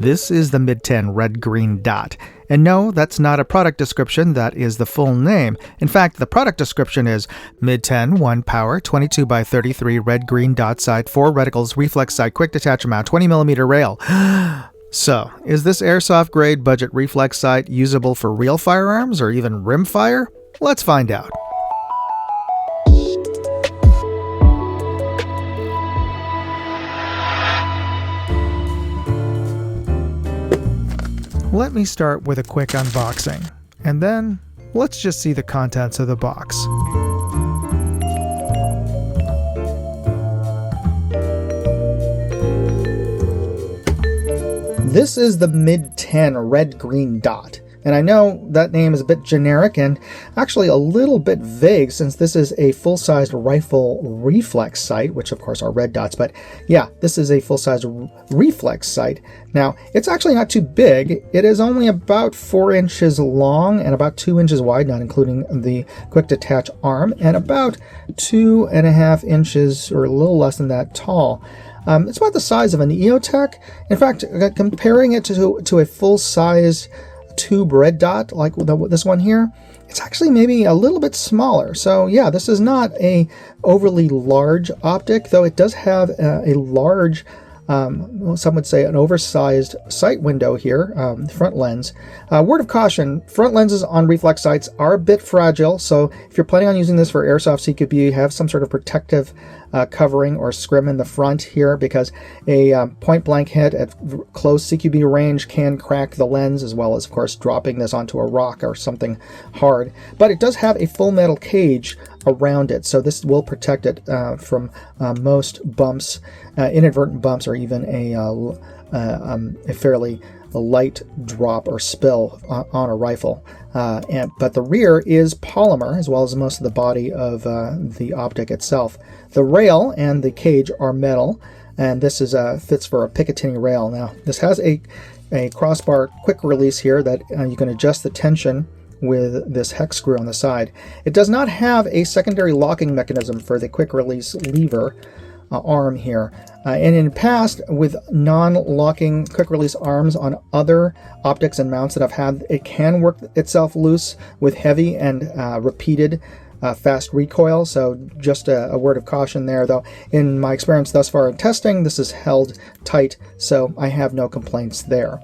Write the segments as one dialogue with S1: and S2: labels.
S1: This is the MidTen red-green dot. And no, that's not a product description, that is the full name. In fact, the product description is MidTen 1 power 22x33 red-green dot sight 4 reticles reflex sight quick detach mount 20mm rail. So, is this airsoft grade budget reflex sight usable for real firearms or even rimfire? Let's find out. Let me start with a quick unboxing, and then let's just see the contents of the box. This is the MidTen red-green dot. And I know that name is a bit generic and actually a little bit vague since this is a full-sized rifle reflex sight, which of course are red dots, but yeah, this is a full-sized reflex sight. Now, it's actually not too big. It is only about 4 inches long and about 2 inches wide, not including the quick detach arm, and about 2.5 inches or a little less than that tall. It's about the size of an EOTech. In fact, comparing it to a full-size tube red dot like this one here, it's actually maybe a little bit smaller. So yeah, this is not a overly large optic, though it does have a large, some would say an oversized sight window here, front lens. Word of caution, front lenses on reflex sights are a bit fragile, so if you're planning on using this for airsoft CQB, have some sort of protective covering or scrim in the front here, because a point-blank hit at close CQB range can crack the lens, as well as, of course, dropping this onto a rock or something hard. But it does have a full metal cage around it, so this will protect it from most bumps, inadvertent bumps, or even a fairly light drop or spill on a rifle. But the rear is polymer, as well as most of the body of the optic itself. The rail and the cage are metal, and this is fits for a Picatinny rail. Now, this has a crossbar quick release here that you can adjust the tension with this hex screw on the side. It does not have a secondary locking mechanism for the quick release lever arm here. And in the past, with non-locking quick release arms on other optics and mounts that I've had, it can work itself loose with heavy and repeated fast recoil. So just a word of caution there, though in my experience thus far in testing, this is held tight, so I have no complaints there.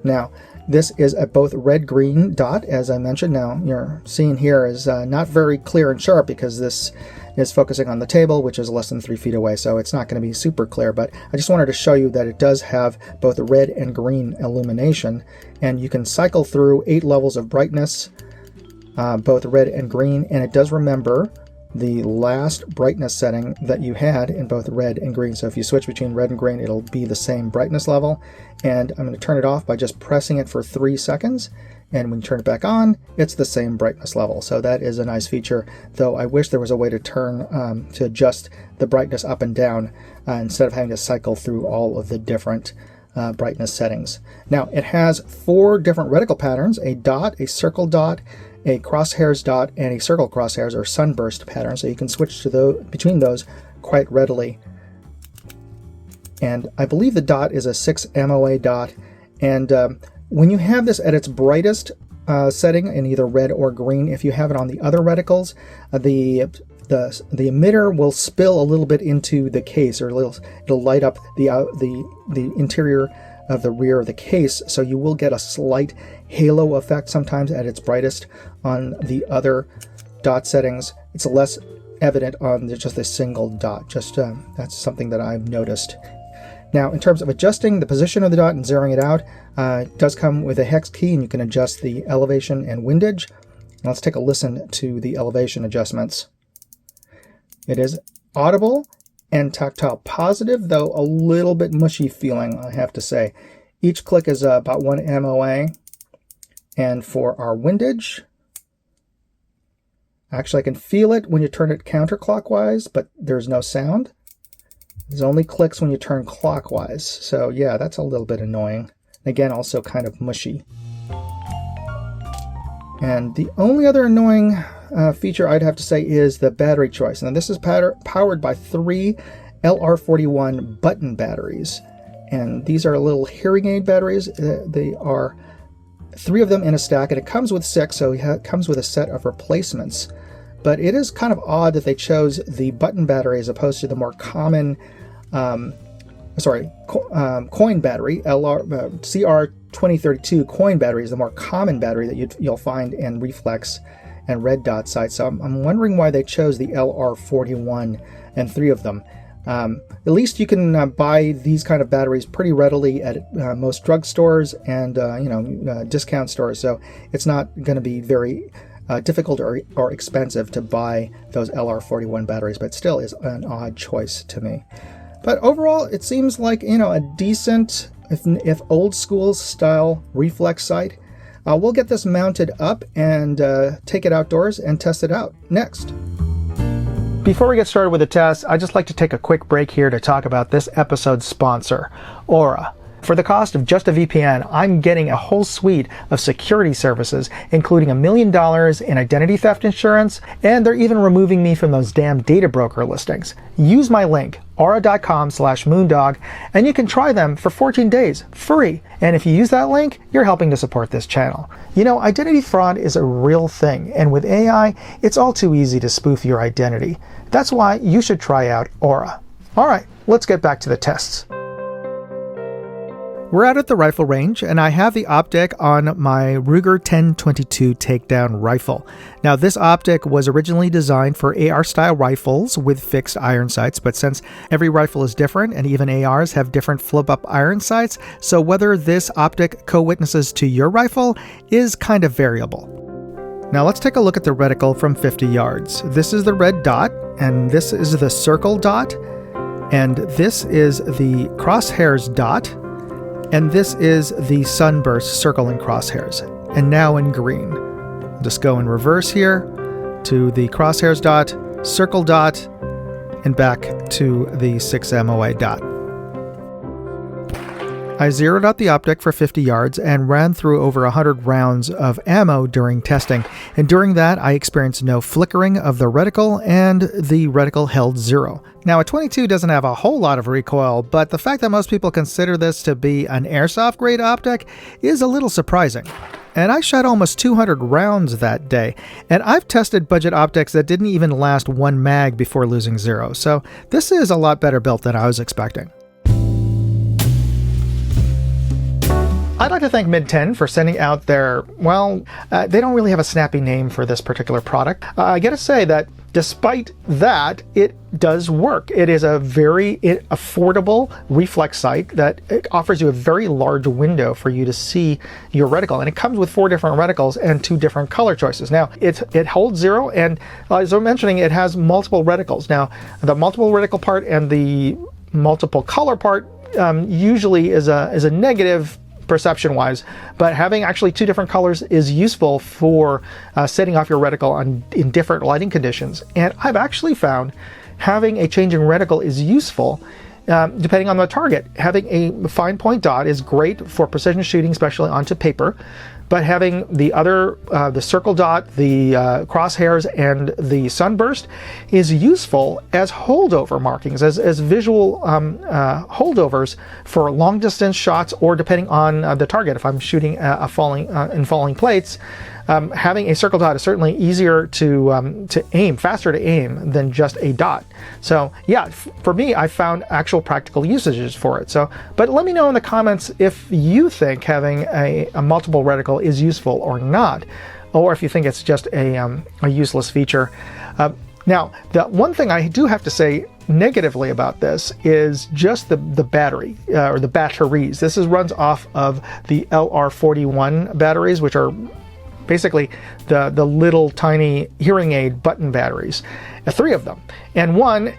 S1: Now, this is a both red-green dot, as I mentioned. Now, you're seeing here is not very clear and sharp because this is focusing on the table, which is less than 3 feet away, so it's not going to be super clear, but I just wanted to show you that it does have both red and green illumination, and you can cycle through 8 levels of brightness, both red and green, and it does remember the last brightness setting that you had in both red and green. So if you switch between red and green, it'll be the same brightness level, and I'm going to turn it off by just pressing it for 3 seconds. And when you turn it back on, it's the same brightness level. So that is a nice feature, though I wish there was a way to turn, to adjust the brightness up and down instead of having to cycle through all of the different brightness settings. Now, it has 4 different reticle patterns: a dot, a circle dot, a crosshairs dot, and a circle crosshairs or sunburst pattern. So you can switch to between those quite readily. And I believe the dot is a 6 MOA dot, and when you have this at its brightest setting in either red or green, if you have it on the other reticles, the emitter will spill a little bit into the case, or it'll light up the interior of the rear of the case, so you will get a slight halo effect sometimes at its brightest. On the other dot settings, it's less evident on just a single dot. That's something that I've noticed. Now, in terms of adjusting the position of the dot and zeroing it out, it does come with a hex key, and you can adjust the elevation and windage. Now, let's take a listen to the elevation adjustments. It is audible and tactile positive, though a little bit mushy feeling, I have to say. Each click is about 1 MOA. And for our windage, actually I can feel it when you turn it counterclockwise, but there's no sound. There's only clicks when you turn clockwise. So yeah, that's a little bit annoying. Again, also kind of mushy. And the only other annoying feature I'd have to say is the battery choice. Now, this is powered by 3 LR41 button batteries. and these are little hearing aid batteries. They are 3 of them in a stack, and it comes with 6, so it comes with a set of replacements. But it is kind of odd that they chose the button battery as opposed to the more common, coin battery. CR2032 coin battery is the more common battery that you'll find in Reflex and red dot sites. So I'm wondering why they chose the LR41 and 3 of them. At least you can buy these kind of batteries pretty readily at most drugstores and discount stores. So it's not going to be very difficult or expensive to buy those LR41 batteries, but still is an odd choice to me. But overall, it seems like a decent, if old school style Reflex sight. We'll get this mounted up and take it outdoors and test it out next. Before we get started with the test, I'd just like to take a quick break here to talk about this episode's sponsor, Aura. For the cost of just a VPN, I'm getting a whole suite of security services, including $1 million in identity theft insurance, and they're even removing me from those damn data broker listings. Use my link, aura.com/moondog, and you can try them for 14 days, free. And if you use that link, you're helping to support this channel. Identity fraud is a real thing, and with AI, it's all too easy to spoof your identity. That's why you should try out Aura. All right, let's get back to the tests. We're out at the rifle range, and I have the optic on my Ruger 10-22 takedown rifle. Now, this optic was originally designed for AR-style rifles with fixed iron sights, but since every rifle is different, and even ARs have different flip-up iron sights, so whether this optic co-witnesses to your rifle is kind of variable. Now let's take a look at the reticle from 50 yards. This is the red dot, and this is the circle dot, and this is the crosshairs dot, and this is the sunburst circle and crosshairs, and now in green. I'll just go in reverse here to the crosshairs dot, circle dot, and back to the 6 MOA dot. I zeroed out the optic for 50 yards and ran through over 100 rounds of ammo during testing, and during that I experienced no flickering of the reticle, and the reticle held 0. Now, a 22 doesn't have a whole lot of recoil, but the fact that most people consider this to be an airsoft grade optic is a little surprising. And I shot almost 200 rounds that day, and I've tested budget optics that didn't even last 1 mag before losing 0, so this is a lot better built than I was expecting. I'd like to thank MidTen for sending out their, they don't really have a snappy name for this particular product. I gotta say that despite that, it does work. It is a very affordable reflex sight that offers you a very large window for you to see your reticle. And it comes with 4 different reticles and 2 different color choices. Now, it holds 0, and as I'm mentioning, it has multiple reticles. Now, the multiple reticle part and the multiple color part usually is a negative perception-wise, but having actually 2 different colors is useful for setting off your reticle in different lighting conditions. And I've actually found having a changing reticle is useful depending on the target. Having a fine point dot is great for precision shooting, especially onto paper, but having the other, the circle dot, the crosshairs, and the sunburst is useful as holdover markings, as visual holdovers for long distance shots, or depending on the target. If I'm shooting in falling plates, having a circle dot is certainly easier to aim, faster to aim than just a dot. So yeah, for me, I found actual practical usages for it. So, but let me know in the comments if you think having a multiple reticle is useful or not, or if you think it's just a useless feature. Now, the one thing I do have to say negatively about this is just the battery, or the batteries. This runs off of the LR41 batteries, which are basically the little tiny hearing aid button batteries, 3 of them. And one,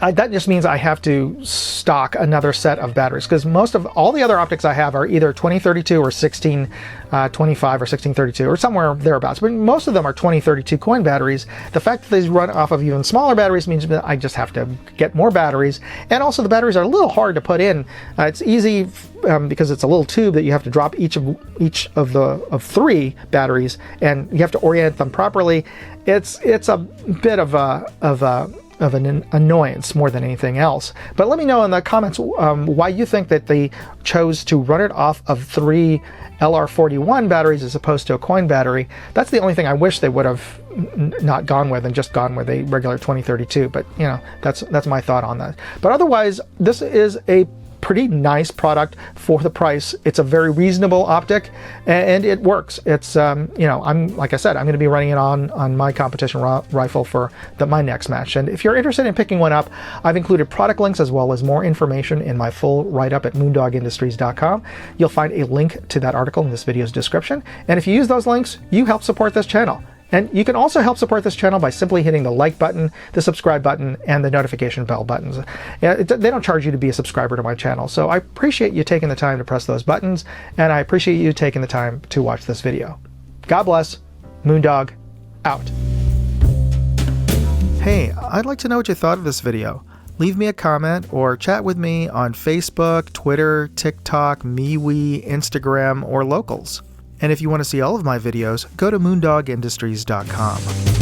S1: that just means I have to stock another set of batteries, because most of all the other optics I have are either 2032 or 1625 or 1632 or somewhere thereabouts, but most of them are 2032 coin batteries. The fact that they run off of even smaller batteries means that I just have to get more batteries, and also the batteries are a little hard to put in. It's easy because it's a little tube that you have to drop each of 3 batteries, and you have to orient them properly. It's a bit of a of an annoyance more than anything else. But let me know in the comments why you think that they chose to run it off of 3 LR41 batteries as opposed to a coin battery. That's the only thing I wish they would have not gone with and just gone with a regular 2032. But you know, that's my thought on that. But otherwise, this is a pretty nice product for the price. It's a very reasonable optic, and it works. It's you know, like I said, I'm going to be running it on my competition rifle for my next match. And if you're interested in picking one up, I've included product links as well as more information in my full write-up at moondogindustries.com. You'll find a link to that article in this video's description. And if you use those links, you help support this channel. And you can also help support this channel by simply hitting the like button, the subscribe button, and the notification bell buttons. They don't charge you to be a subscriber to my channel, so I appreciate you taking the time to press those buttons, and I appreciate you taking the time to watch this video. God bless. Moondog, out. Hey, I'd like to know what you thought of this video. Leave me a comment or chat with me on Facebook, Twitter, TikTok, MeWe, Instagram, or Locals. And if you want to see all of my videos, go to moondogindustries.com.